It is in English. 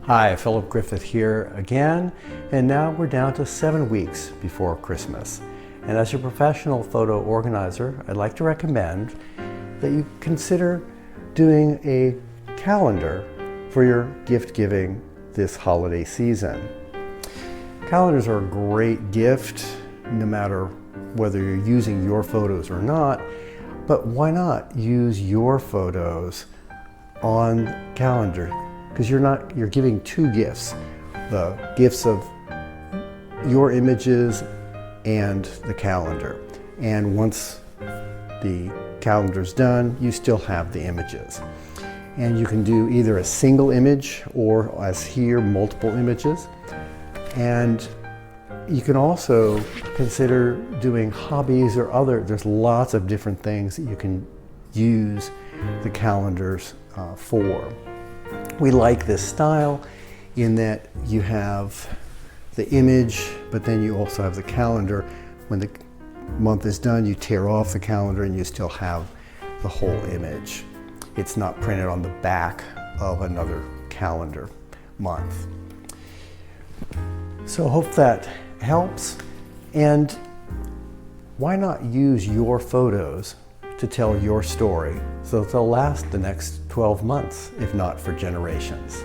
Hi, Philip Griffith here again, and now we're down to 7 weeks before Christmas. And as your professional photo organizer, I'd like to recommend that you consider doing a calendar for your gift giving this holiday season. Calendars are a great gift, no matter whether you're using your photos or not, but why not use your photos on calendar? Because you're giving two gifts, the gifts of your images and the calendar. And once the calendar's done, you still have the images. And you can do either a single image or, as here, multiple images. And you can also consider doing hobbies or there's lots of different things that you can use the calendars for. We like this style in that you have the image, but then you also have the calendar. When the month is done, you tear off the calendar and you still have the whole image. It's not printed on the back of another calendar month. So I hope that helps. And why not use your photos to tell your story so they'll last the next 12 months, if not for generations?